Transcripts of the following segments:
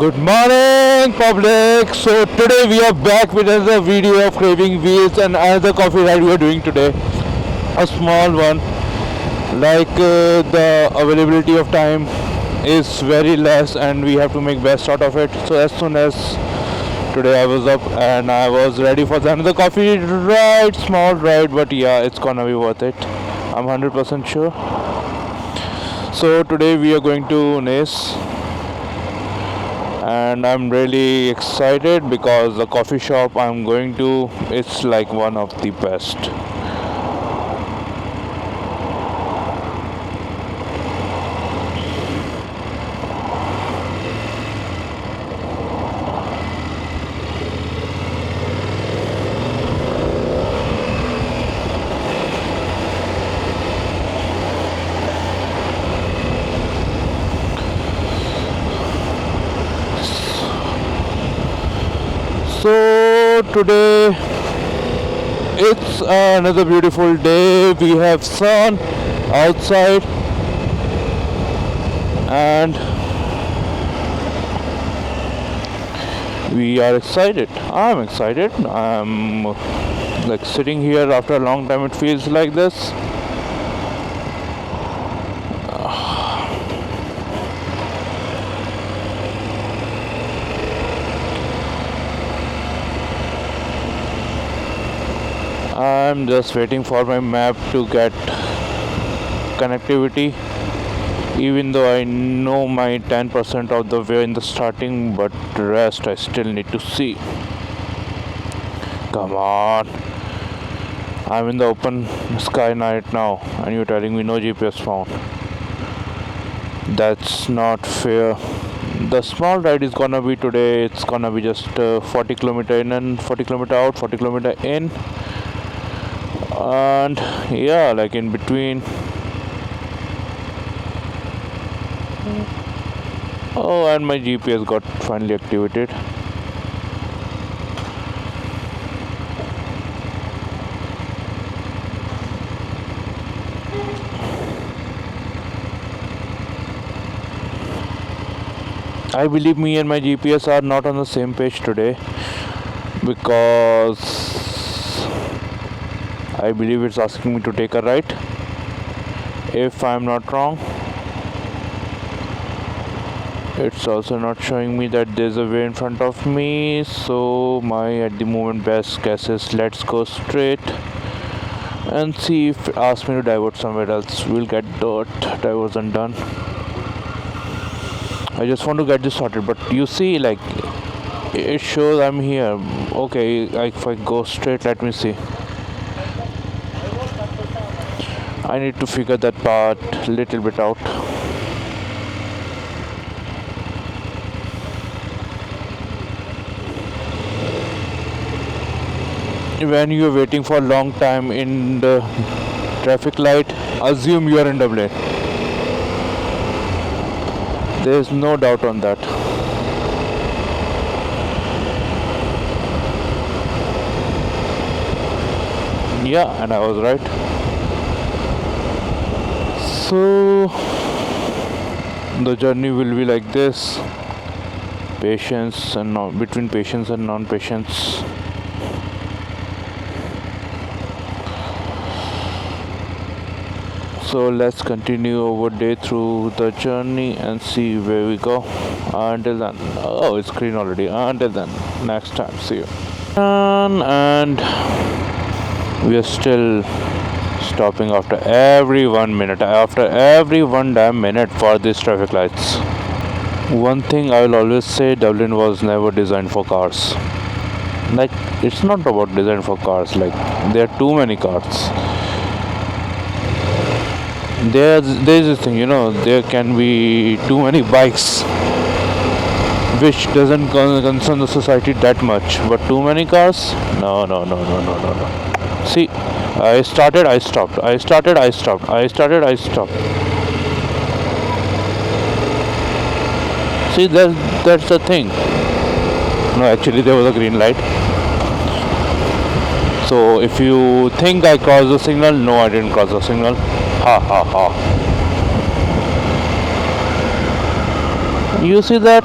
Good morning, public. So today we are back with another video of Craving Wheels and another coffee ride we are doing today. A small one, like the availability of time is very less, and we have to make best out of it. So as soon as today I was up and I was ready for another coffee ride, small ride, but yeah, it's gonna be worth it. I'm 100% sure. So today we are going to Nace and I'm really excited because the coffee shop I'm going to it's like one of the best. So today it's another beautiful day. We have sun outside and we are excited. I'm excited. I'm like sitting here after a long time. It feels like this. I'm just waiting for my map to get connectivity, even though I know my 10% of the way in the starting, but the rest I still need to see. Come on. I'm in the open sky night now and you're telling me no GPS found. That's not fair. The small ride is gonna be today, it's gonna be just 40 kilometer in and 40 kilometer out, 40 kilometer in, and yeah, like in between. Oh, and my GPS got finally activated. I believe me and my GPS are not on the same page today because I believe it's asking me to take a right, if I'm not wrong. It's also not showing me that there's a way in front of me, so my at the moment best guess is let's go straight and see if it asks me to divert somewhere else. We'll get that diversion done. I just want to get this sorted, but you see, like it shows I'm here. Okay, if I go straight, let me see. I need to figure that part a little bit out. When you're waiting for a long time in the traffic light, assume you are in double lane. There's no doubt on that. Yeah, and I was right. So the journey will be like this: patience and between patience and non-patience. So let's continue our day through the journey and see where we go. Until then, oh, it's green already. Until then, next time, see you. And we are still stopping after every 1 minute, after every one damn minute for these traffic lights. One thing I will always say, Dublin was never designed for cars. Like, it's not about design for cars, like there are too many cars. There's this thing, there can be too many bikes, which doesn't concern the society that much, but too many cars, no, no, no, no, no, no, no. See, I started, I stopped, I started, I stopped, I started, I stopped. See, that's the thing. No, actually there was a green light. So if you think I crossed the signal, no, I didn't cross the signal. Ha ha ha. You see that?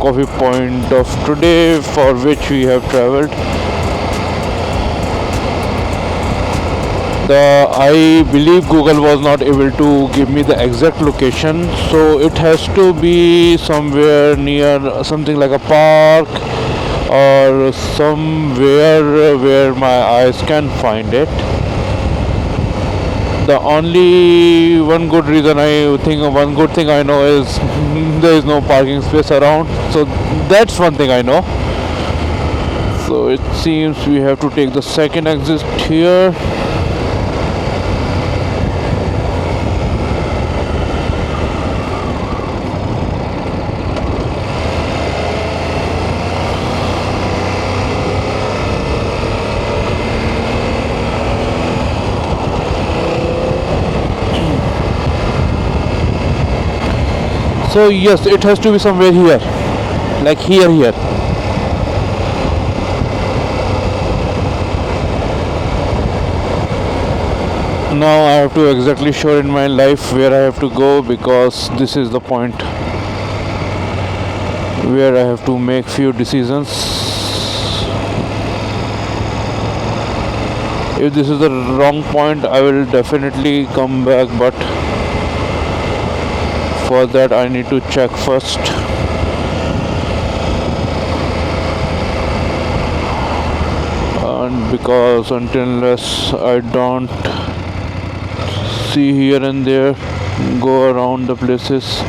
coffee point of today for which we have traveled. I believe Google was not able to give me the exact location, so it has to be somewhere near something like a park or somewhere where my eyes can find it. The only one good reason I think, one good thing I know is there is no parking space around, so that's one thing I know. So it seems we have to take the second exit here. So yes, it has to be somewhere here, like here. Now I have to exactly show in my life where I have to go, because this is the point where I have to make few decisions. If this is the wrong point, I will definitely come back, but for that I need to check first. And because unless I don't see here and there, go around the places,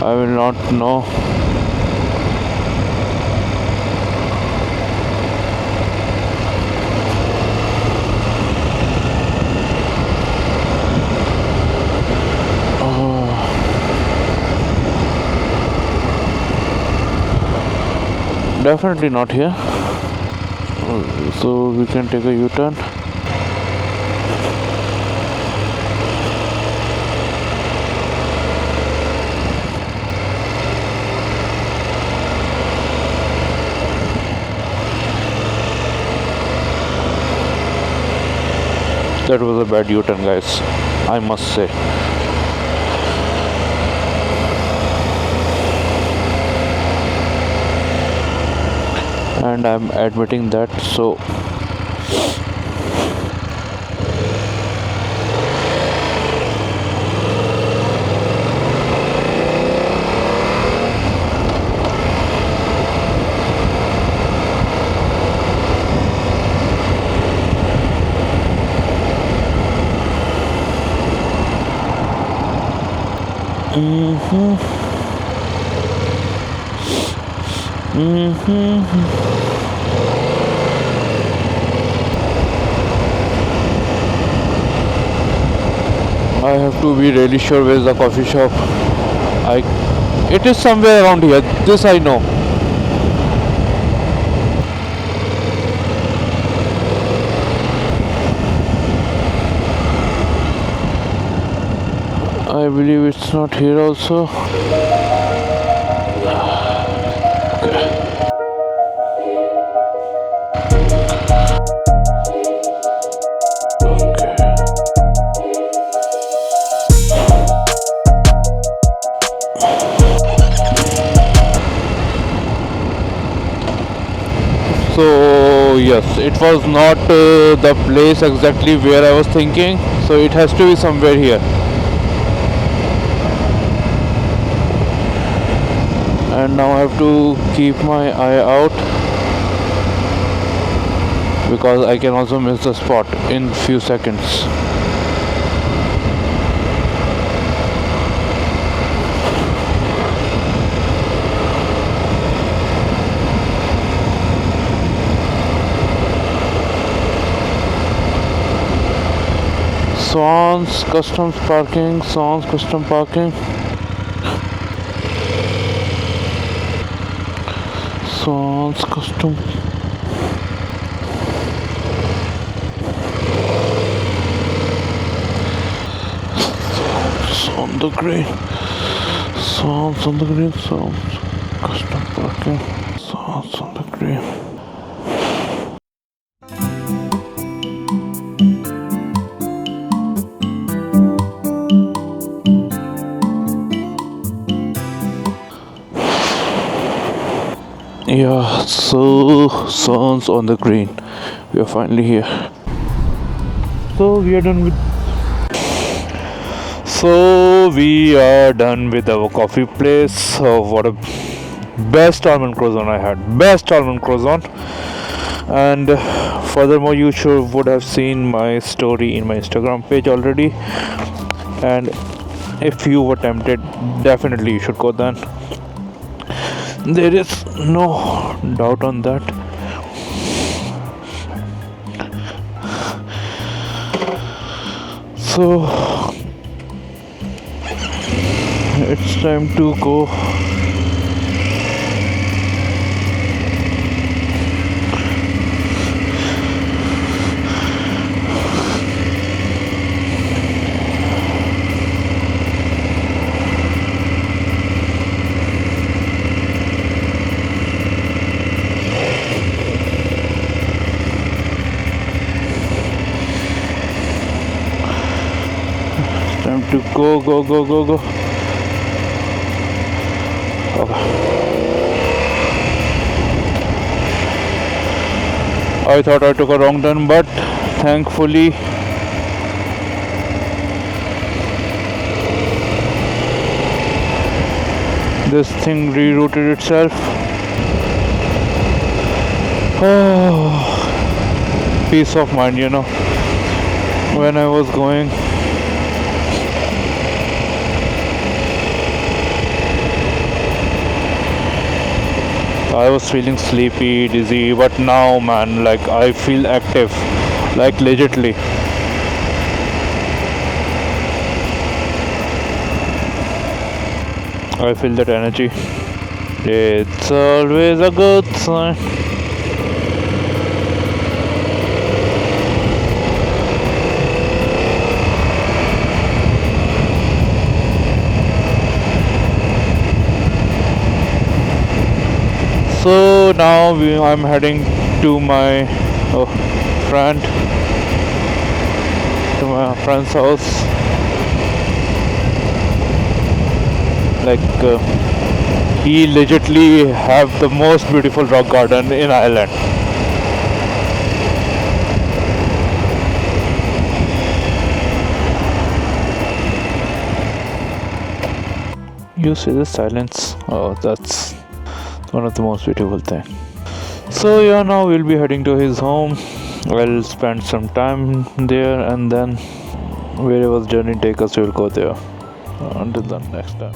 I will not know. Definitely not here. So we can take a U-turn. That was a bad U-turn, guys, I must say. And I'm admitting that. So I have to be really sure where's the coffee shop. It is somewhere around here. This I know. I believe it's not here also. So yes, it was not the place exactly where I was thinking, so it has to be somewhere here. And now I have to keep my eye out, because I can also miss the spot in few seconds. Swans Customs Parking, Swans Custom Parking, Swans Custom. Swans on the green, Swans on the green, Swans Custom Parking, Swans on the green. Yeah, so sun's on the green. We are finally here. So we are done with. So we are done with our coffee place. Oh, what a best almond croissant I had. Best almond croissant. And furthermore, you should would have seen my story in my Instagram page already. And if you were tempted, definitely you should go then. There is no doubt on that. So it's time to go. Time to go. Okay. I thought I took a wrong turn, but thankfully this thing rerouted itself. Oh, peace of mind, when I was going. I was feeling sleepy, dizzy, but now, man, like I feel active, like legitly. I feel that energy. It's always a good sign. So now I'm heading to my friend, to my friend's house. Like he legitly have the most beautiful rock garden in Ireland. You see the silence? Oh, that's one of the most beautiful thing. So yeah, now we'll be heading to his home. I'll spend some time there, and then wherever the journey takes us, we'll go there. Until then, next time.